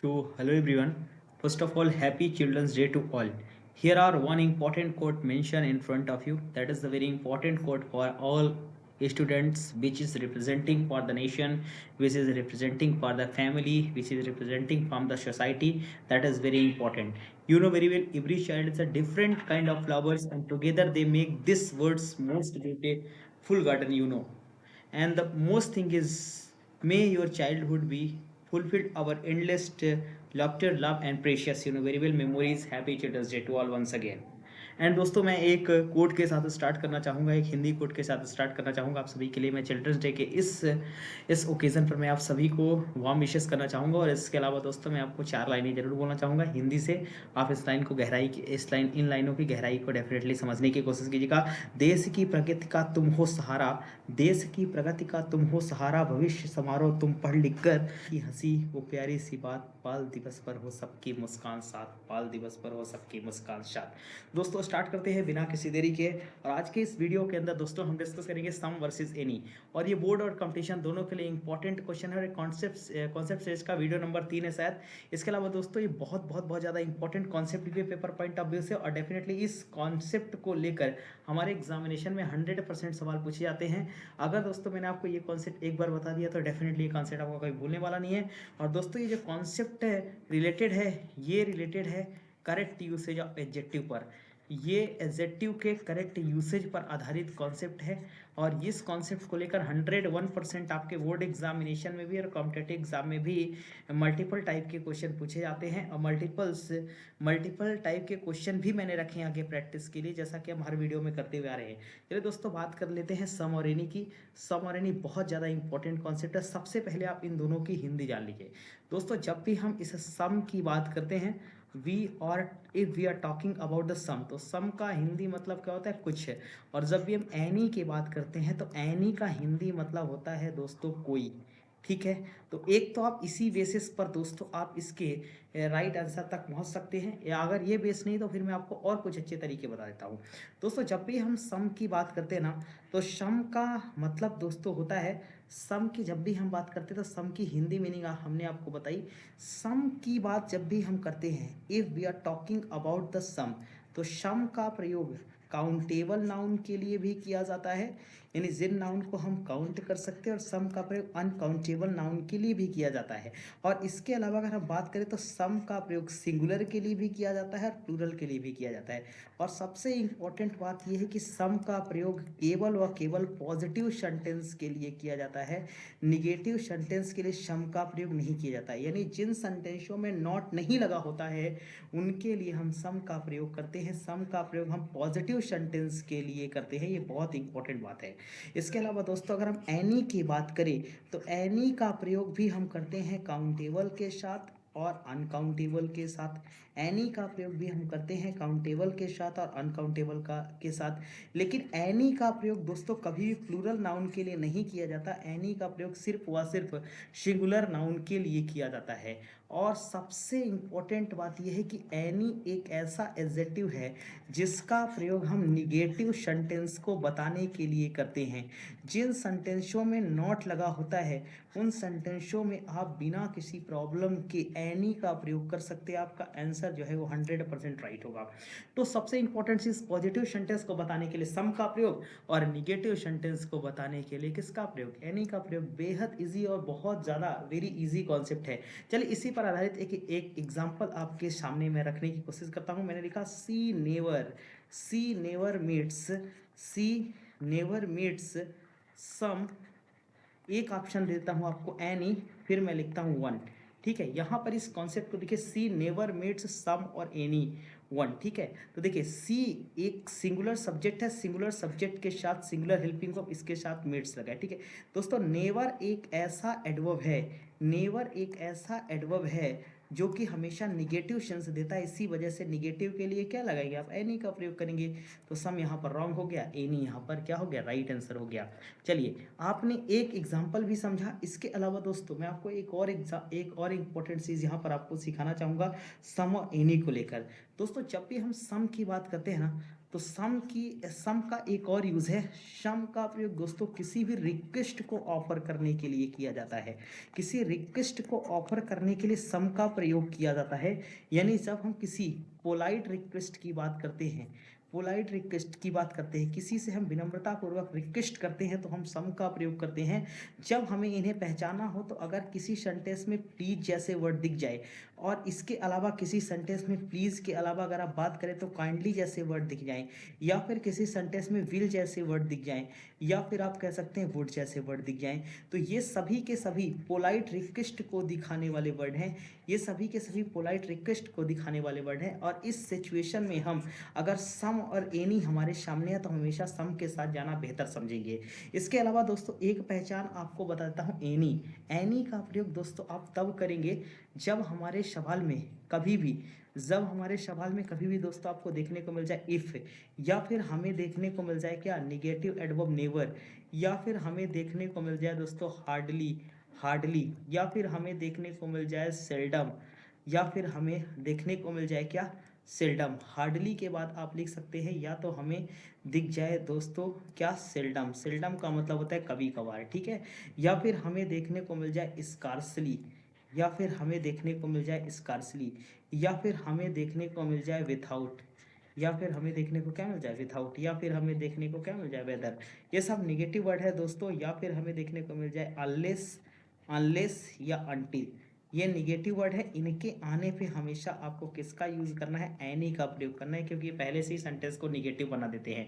So, hello everyone. First of all, happy Children's Day to all. Here are one important quote mentioned in front of you. That is the very important quote for all students, which is representing for the nation, which is representing for the family, which is representing from the society. That is very important. You know very well, every child is a different kind of flowers, and together they make this world's most beautiful garden. And the most thing is, may your childhood be fulfilled our endless laughter, love and precious very well memories. Happy Children's Day to all once again. And दोस्तों, मैं एक coat के साथ start करना चाहूँगा, एक Hindi coat के साथ स्टार्ट करना चाहूँगा आप सभी के लिए। मैं चिल्ड्रंस डे के इस ओकेज़न पर मैं आप सभी को वार्म विशेस करना चाहूँगा। और इसके अलावा दोस्तों, मैं आपको 4 लाइनें ज़रूर बोलना चाहूँगा हिंदी से। आप इन लाइनों की गहराई को डेफिनेटली समझने की कोशिश कीजिएगा। देश की प्रगति का तुम हो सहारा, देश की प्रगति का तुम हो सहारा, भविष्य समारोह तुम पढ़ लिख कर, की हंसी वो प्यारी सी बात, बाल दिवस पर हो सबकी मुस्कान साथ, बाल दिवस पर हो सबकी मुस्कान साथ। दोस्तों, स्टार्ट करते हैं बिना किसी देरी के। और आज के इस वीडियो के अंदर दोस्तों हम डिस्कस करेंगे सम वर्सेस एनी। और ये बोर्ड और कंपटीशन दोनों के लिए इंपॉर्टेंट क्वेश्चन है। कॉन्सेप्ट से इसका वीडियो नंबर 3 है शायद। इसके अलावा दोस्तों, ये बहुत ज़्यादा इंपॉर्टेंट कॉन्सेप्ट भी पेपर पॉइंट ऑफ व्यू से, और डेफिनेटली इस कॉन्सेप्ट को लेकर हमारे एग्जामिनेशन में 100% सवाल पूछे जाते हैं। अगर दोस्तों मैंने आपको ये कॉन्सेप्ट एक बार बता दिया तो डेफिनेटली ये कॉन्सेप्ट आपको कभी भूलने वाला नहीं है। और दोस्तों, ये जो कॉन्सेप्ट है ये रिलेटेड है करेक्ट यूसेज ऑफ एडजेक्टिव पर। ये एडजेक्टिव के करेक्ट यूसेज पर आधारित कॉन्सेप्ट है। और इस कॉन्सेप्ट को लेकर 101% आपके बोर्ड एग्जामिनेशन में भी और कॉम्पिटेटिव एग्जाम में भी मल्टीपल टाइप के क्वेश्चन पूछे जाते हैं। और मल्टीपल टाइप के क्वेश्चन भी मैंने रखे हैं आगे प्रैक्टिस के लिए, जैसा कि हम हर वीडियो में करते हुए आ रहे हैं। चलिए दोस्तों, बात कर लेते हैं सम और एनी की। सम और एनी बहुत ज़्यादा इंपॉर्टेंट कॉन्सेप्ट है। सबसे पहले आप इन दोनों की हिंदी जान लीजिए। दोस्तों, जब भी हम इस सम की बात करते हैं, if we are talking about the sum, तो सम का हिंदी मतलब क्या होता है? कुछ है। और जब भी हम एनी की बात करते हैं तो एनी का हिंदी मतलब होता है दोस्तों कोई। ठीक है। तो एक तो आप इसी बेसिस पर दोस्तों आप इसके राइट आंसर तक पहुंच सकते हैं, या अगर ये बेस नहीं तो फिर मैं आपको और कुछ अच्छे तरीके बता देता हूँ। दोस्तों, जब भी हम सम की बात करते हैं ना, तो सम का मतलब दोस्तों होता है, सम की जब भी हम बात करते हैं तो सम की हिंदी मीनिंग हमने आपको बताई। सम की बात जब भी हम करते हैं, if we are talking about the sum, तो सम का प्रयोग काउंटेबल नाउन के लिए भी किया जाता है, यानी जिन नाउन को हम काउंट कर सकते हैं, और सम का प्रयोग अनकाउंटेबल नाउन के लिए भी किया जाता है। और इसके अलावा अगर हम बात करें तो सम का प्रयोग सिंगुलर के लिए भी किया जाता है और प्लूरल के लिए भी किया जाता है। और सबसे इंपॉर्टेंट बात यह है कि सम का प्रयोग केवल व केवल पॉजिटिव सेंटेंस के लिए किया जाता है। निगेटिव सेंटेंस के लिए सम का प्रयोग नहीं किया जाता है, यानी जिन सेंटेंसों में नॉट नहीं लगा होता है उनके लिए हम सम का प्रयोग करते हैं। सम का प्रयोग हम पॉजिटिव सेंटेंस के लिए करते हैं, ये बहुत इंपॉर्टेंट बात है। इसके अलावा दोस्तों, अगर हम एनी की बात करें तो एनी का प्रयोग भी हम करते हैं काउंटेबल के साथ और अनकाउंटेबल के साथ। एनी का प्रयोग भी हम करते हैं काउंटेबल के साथ और अनकाउंटेबल का के साथ। लेकिन एनी का प्रयोग दोस्तों कभी भी प्लूरल नाउन के लिए नहीं किया जाता। एनी का प्रयोग सिर्फ व सिर्फ सिंगुलर नाउन के लिए किया जाता है। और सबसे इंपॉर्टेंट बात यह है कि एनी एक ऐसा एडजेक्टिव है जिसका प्रयोग हम निगेटिव सेंटेंस को बताने के लिए करते हैं। जिन सेंटेंसों में नॉट लगा होता है उन सेंटेंसों में आप बिना किसी प्रॉब्लम के एनी का प्रयोग कर सकते हैं। आपका आंसर जो है वो 100% राइट होगा। तो सबसे इंपॉर्टेंट चीज, पॉजिटिव सेंटेंस को बताने के लिए सम का प्रयोग, और निगेटिव सेंटेंस को बताने के लिए किसका प्रयोग? एनी का प्रयोग। बेहद इजी और बहुत ज़्यादा वेरी इजी कॉन्सेप्ट है। चलिए, इसी पर आधारित एक एग्जाम्पल आपके सामने मैं रखने की कोशिश करता हूँ। मैंने लिखा सी नेवर मीट्स सम। एक ऑप्शन देता हूँ आपको एनी, फिर मैं लिखता हूँ वन। ठीक है, यहाँ पर इस कॉन्सेप्ट को देखिए, सी नेवर मीट्स सम और एनी वन। ठीक है, तो देखिए सी एक सिंगुलर सब्जेक्ट है, सिंगुलर सब्जेक्ट के साथ सिंगुलर हेल्पिंग ऑफ, इसके साथ मीट्स लगा है। ठीक है दोस्तों, नेवर एक ऐसा एडवर्ब है, नेवर एक ऐसा एडवर्ब है जो कि हमेशा निगेटिव सेंस देता है। इसी वजह से निगेटिव के लिए क्या लगाएंगे आप? एनी का प्रयोग करेंगे। तो सम यहाँ पर रॉन्ग हो गया, एनी यहाँ पर क्या हो गया? राइट आंसर हो गया। चलिए, आपने एक एग्जाम्पल भी समझा। इसके अलावा दोस्तों मैं आपको एक और इंपॉर्टेंट चीज़ यहाँ पर आपको सिखाना चाहूँगा सम और एनी को लेकर। दोस्तों, जब भी हम सम की बात करते हैं ना, तो सम का एक और यूज है, सम का प्रयोग दोस्तों किसी भी रिक्वेस्ट को ऑफर करने के लिए किया जाता है। किसी रिक्वेस्ट को ऑफर करने के लिए सम का प्रयोग किया जाता है। यानी जब हम किसी पोलाइट रिक्वेस्ट की बात करते हैं, पोलाइट रिक्वेस्ट की बात करते हैं, किसी से हम विनम्रता पूर्वक रिक्वेस्ट करते हैं तो हम सम का प्रयोग करते हैं। जब हमें इन्हें पहचाना हो तो अगर किसी सेंटेंस में प्लीज जैसे वर्ड दिख जाए, और इसके अलावा किसी सेंटेंस में प्लीज के अलावा अगर आप बात करें तो काइंडली जैसे वर्ड दिख जाएं, या फिर किसी सेंटेंस में विल जैसे वर्ड दिख जाएं, या फिर आप कह सकते हैं वुड जैसे वर्ड दिख जाएं, तो ये सभी के सभी पोलाइट रिक्वेस्ट को दिखाने वाले वर्ड हैं। ये सभी के सभी पोलाइट रिक्वेस्ट को दिखाने वाले वर्ड हैं। और इस सिचुएशन में हम अगर सम और एनी हमारे सामने है तो हमेशा सम के साथ जाना बेहतर समझेंगे। इसके अलावा दोस्तों एक पहचान आपको बता देता हूँ, एनी। एनी का प्रयोग दोस्तों आप तब करेंगे जब हमारे सवाल में कभी भी, जब हमारे सवाल में कभी भी दोस्तों आपको देखने को मिल जाए इफ, या फिर हमें देखने को मिल जाए क्या निगेटिव एडवर्ब नेवर, या फिर हमें देखने को मिल जाए दोस्तों हार्डली, हार्डली, या फिर हमें देखने को मिल जाए सेल्डम, या फिर हमें देखने को मिल जाए क्या सेल्डम। हार्डली के बाद आप लिख सकते हैं या तो हमें दिख जाए दोस्तों क्या सेल्डम, सेल्डम का मतलब होता है कभी कभार, ठीक है। या फिर हमें देखने को मिल जाए स्कार्सली, या फिर हमें देखने को मिल जाए स्कार्सली, या फिर हमें देखने को मिल जाए विथआउट, या फिर हमें देखने को क्या मिल जाए विथआउट, या फिर हमें देखने को क्या मिल जाए वेदर। ये सब निगेटिव वर्ड है दोस्तों। या फिर हमें देखने को मिल जाए अनलेस, अनलेस या अनटिल, ये निगेटिव वर्ड है। इनके आने पे हमेशा आपको किसका यूज करना है, एनी का प्रयोग करना है, क्योंकि पहले से ही सेंटेंस को निगेटिव बना देते हैं।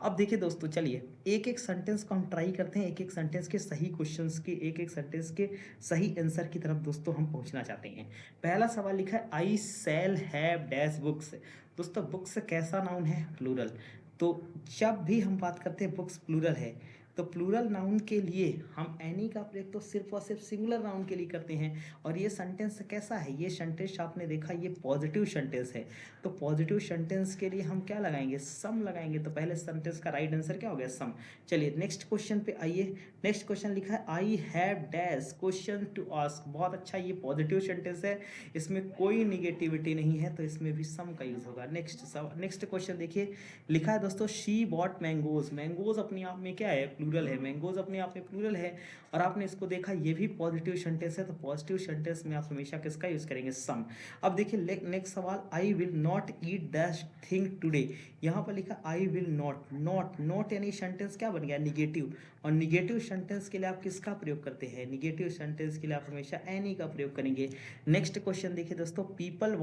अब देखिए दोस्तों, चलिए एक एक सेंटेंस को हम ट्राई करते हैं, एक एक सेंटेंस के सही क्वेश्चंस के, एक एक सेंटेंस के सही आंसर की तरफ दोस्तों हम पहुंचना चाहते हैं। पहला सवाल लिखा है आई शैल हैव डैश बुक्स। दोस्तों बुक्स कैसा नाउन है, प्लूरल। तो जब भी हम बात करते हैं बुक्स प्लूरल है, तो प्लूरल नाउन के लिए हम एनी का प्रयोग तो सिर्फ और सिर्फ सिंगुलर नाउन के लिए करते हैं। और ये सेंटेंस कैसा है, ये सेंटेंस आपने देखा ये पॉजिटिव सेंटेंस है। तो पॉजिटिव सेंटेंस के लिए हम क्या लगाएंगे, सम लगाएंगे। तो पहले सेंटेंस का राइट आंसर क्या हो गया, सम। चलिए नेक्स्ट क्वेश्चन पे आइए। नेक्स्ट क्वेश्चन लिखा है I have dash question to ask. बहुत अच्छा, ये पॉजिटिव सेंटेंस है, इसमें कोई निगेटिविटी नहीं है, तो इसमें भी सम का यूज होगा। नेक्स्ट क्वेश्चन देखिए, लिखा है दोस्तों शी बॉट मैंगोज। मैंगोज अपने आप में क्या है, प्लूरल है। मैंगोज अपने आप में प्लूरल है, और आपने इसको देखा ये भी पॉजिटिव सेंटेंस है। तो पॉजिटिव सेंटेंस में आप हमेशा किसका यूज करेंगे, सम। अब देखिए नेक्स्ट सवाल, I will not eat that thing today. यहाँ पर लिखा I will not, not not यानी सेंटेंस क्या बन गया, निगेटिव। और निगेटिव सेंटेंस के लिए आप किसका प्रयोग करते हैं, निगेटिव सेंटेंस के लिए आप हमेशा एनी का प्रयोग करेंगे। नेक्स्ट क्वेश्चन देखिए दोस्तों, people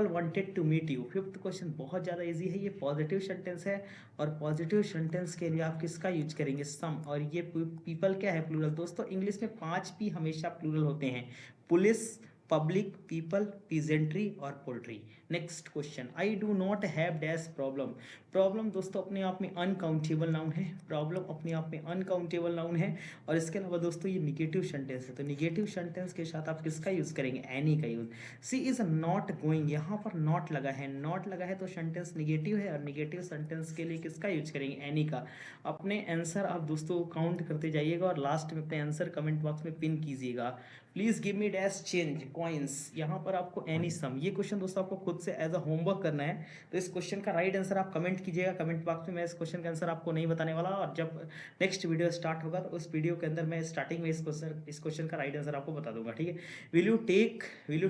wanted to meet you. Fifth question बहुत ज़्यादा इजी है, ये पॉजिटिव सेंटेंस है, और पॉजिटिव सेंटेंस के लिए आप किसका यूज करेंगे, सम। और ये पीपल क्या है, प्लूरल। दोस्तों इंग्लिश में 5 पी हमेशा प्लूरल होते हैं, पुलिस, पब्लिक, पीपल, पीजेंट्री और poultry. Next question, I do not have dash problem. Problem दोस्तों अपने आप में अनकाउंटेबल नाउन है, प्रॉब्लम अपने आप में अनकाउंटेबल नाउन है। और इसके अलावा दोस्तों ये निगेटिव सेंटेंस है, तो निगेटिव सेंटेंस के साथ आप किसका यूज करेंगे, एनी का use. She is not going, यहाँ पर नॉट लगा है, नॉट लगा है तो सेंटेंस निगेटिव है, और निगेटिव सेंटेंस के लिए किसका यूज करेंगे, एनी का। अपने आंसर आप दोस्तों काउंट करते जाइएगा, और लास्ट में अपने आंसर कमेंट बॉक्स में पिन कीजिएगा। Please give me dash change coins, यहाँ पर आपको एनी सम। ये क्वेश्चन दोस्तों आपको खुद से एज अ होमवर्क करना है। तो इस क्वेश्चन का राइट आंसर आप कमेंट कीजिएगा कमेंट बॉक्स में। मैं इस क्वेश्चन का आंसर आपको नहीं बताने वाला, और जब नेक्स्ट वीडियो स्टार्ट होगा तो उस वीडियो के अंदर मैं स्टार्टिंग में इस क्वेश्चन का राइट आंसर आपको बता दूंगा, ठीक है। Will you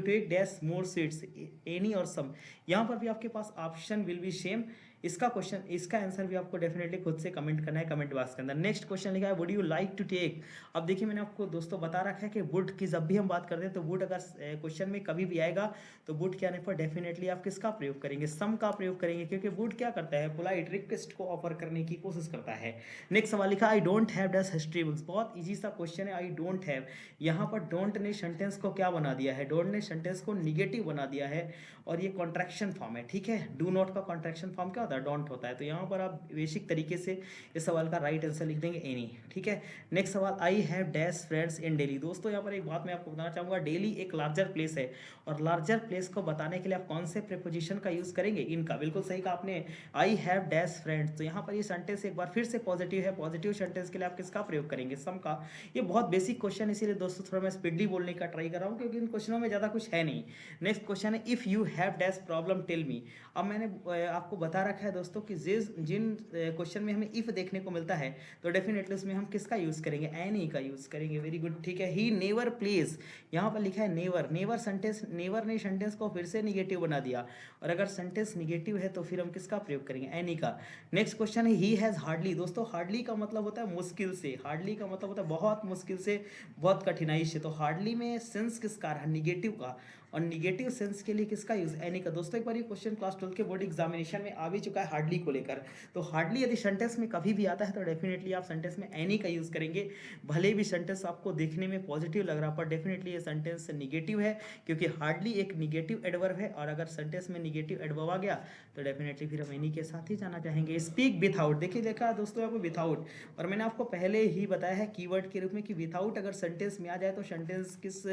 take dash more seats, any और सम। यहाँ पर भी आपके पास ऑप्शन विल बी सेम। इसका क्वेश्चन, इसका आंसर भी आपको डेफिनेटली खुद से कमेंट करना है कमेंट बॉक्स के अंदर। नेक्स्ट क्वेश्चन लिखा है would you like to take. अब देखिए मैंने आपको दोस्तों बता रखा है कि वुड की जब भी हम बात करते हैं तो वुड अगर क्वेश्चन में कभी भी आएगा तो वुड के आने पर डेफिनेटली आप किसका प्रयोग करेंगे, सम का प्रयोग करेंगे, क्योंकि वुड क्या करता है, पोलाइट रिक्वेस्ट को ऑफर करने की कोशिश करता है। नेक्स्ट सवाल लिखा I don't have dash history books. बहुत इजी सा क्वेश्चन है, आई डोंट हैव। यहाँ पर डोंट ने सेंटेंस को क्या बना दिया है, डोंट ने सेंटेंस को निगेटिव बना दिया है, और ये कॉन्ट्रैक्शन फॉर्म है, ठीक है। डू नॉट का कॉन्ट्रैक्शन फॉर्म क्या होता है, डोंट होता है। तो यहाँ पर आप बेसिक तरीके से इस सवाल का राइट आंसर लिख देंगे एनी, ठीक है। नेक्स्ट सवाल, आई हैव डैश फ्रेंड्स इन दिल्ली। दोस्तों यहाँ पर एक बात मैं आपको बताना चाहूँगा, दिल्ली एक लार्जर प्लेस है, और लार्जर प्लेस को बताने के लिए आप कौन से प्रीपोजिशन का यूज करेंगे, इनका। बिल्कुल सही कहा आपने, आई हैव डैश फ्रेंड्स। तो यहाँ पर ये सेंटेंस एक बार फिर से पॉजिटिव है, पॉजिटिव सेंटेंस के लिए आप किसका प्रयोग करेंगे, सम का। ये बहुत बेसिक क्वेश्चन, इसीलिए दोस्तों थोड़ा मैं स्पीडली बोलने का ट्राई कर रहा हूँ, क्योंकि इन क्वेश्चनों में ज़्यादा कुछ है नहीं। नेक्स्ट क्वेश्चन है if you have dash problem tell me. अब मैंने आपको बता रखा रखा है दोस्तों कि जिन क्वेश्चन में हमें इफ देखने को मिलता है तो डेफिनेटली उसमें हम किसका यूज करेंगे, एनी का यूज करेंगे। वेरी गुड, ठीक है। ही नेवर प्लेज, यहाँ पर लिखा है नेवर। नेवर सेंटेंस, नेवर ने सेंटेंस को फिर से निगेटिव बना दिया, और अगर सेंटेंस निगेटिव है तो फिर हम किसका प्रयोग करेंगे, एनी का। नेक्स्ट क्वेश्चन है ही हैज हार्डली। दोस्तों हार्डली का मतलब होता है मुश्किल से, हार्डली का मतलब होता है बहुत मुश्किल से, बहुत कठिनाई से। तो हार्डली में सेंस किसका रहा, निगेटिव का, और निगेटिव सेंस के लिए किसका यूज, एनी का। दोस्तों एक बार ये क्वेश्चन क्लास 12 के बोर्ड एग्जामिनेशन में आ भी चुका है हार्डली को लेकर। तो हार्डली यदि सेंटेंस में कभी भी आता है तो डेफिनेटली आप सेंटेंस में एनी का यूज करेंगे। भले भी सेंटेंस आपको देखने में पॉजिटिव लग रहा, पर डेफिनेटली ये सेंटेंस निगेटिव है, क्योंकि हार्डली एक निगेटिव एडवर्ब है, और अगर सेंटेंस में निगेटिव एडवर्ब आ गया तो डेफिनेटली फिर हम एनी के साथ ही जाना चाहेंगे। स्पीक विथआउट, देखिए देखा दोस्तों आपको विथआउट, और मैंने आपको पहले ही बताया है कीवर्ड के रूप में कि विथआउट अगर सेंटेंस में आ जाए तो सेंटेंस किस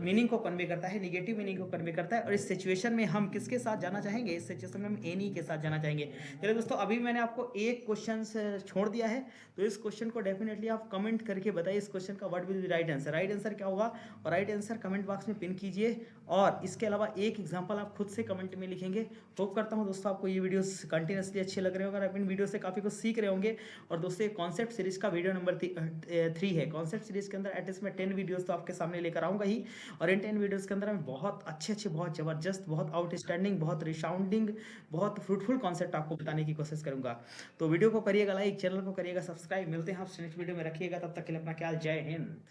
मीनिंग को कन्वे करता है, निगेटिव मीनिंग को कन्वे करता है। और इस सिचुएशन में हम किसके साथ जाना चाहेंगे, इस सिचुएशन में हम एनी के साथ जाना चाहेंगे। चलिए दोस्तों, अभी मैंने आपको एक क्वेश्चन छोड़ दिया है, तो इस क्वेश्चन को डेफिनेटली आप कमेंट करके बताइए इस क्वेश्चन का what will be right answer. Right answer क्या होगा, और राइट आंसर कमेंट बॉक्स में पिन कीजिए, और इसके अलावा एक एग्जांपल आप खुद से कमेंट में लिखेंगे। होप करता हूं दोस्तों आपको ये वीडियोस कंटिन्यूसली अच्छे लग रहे होंगे, और आप इन वीडियो से काफ़ी कुछ सीख रहे होंगे। और दोस्तों कॉन्सेप्ट सीरीज का वीडियो नंबर 3 है। कॉन्सेप्ट सीरीज के अंदर एटलीस्ट मैं 10 वीडियोस तो आपके सामने लेकर आऊंगा ही, और इन 10 वीडियोस के अंदर मैं बहुत अच्छे, बहुत ज़बरदस्त, बहुत आउटस्टैंडिंग, बहुत रिसाउंडिंग, बहुत फ्रूटफुल कॉन्सेप्ट आपको बताने की कोशिश करूंगा। तो वीडियो को करिएगा लाइक, चैनल को करिएगा सब्सक्राइब। मिलते हैं आपसे नेक्स्ट वीडियो में, रखिएगा तब तक के लिए अपना ख्याल। जय हिंद।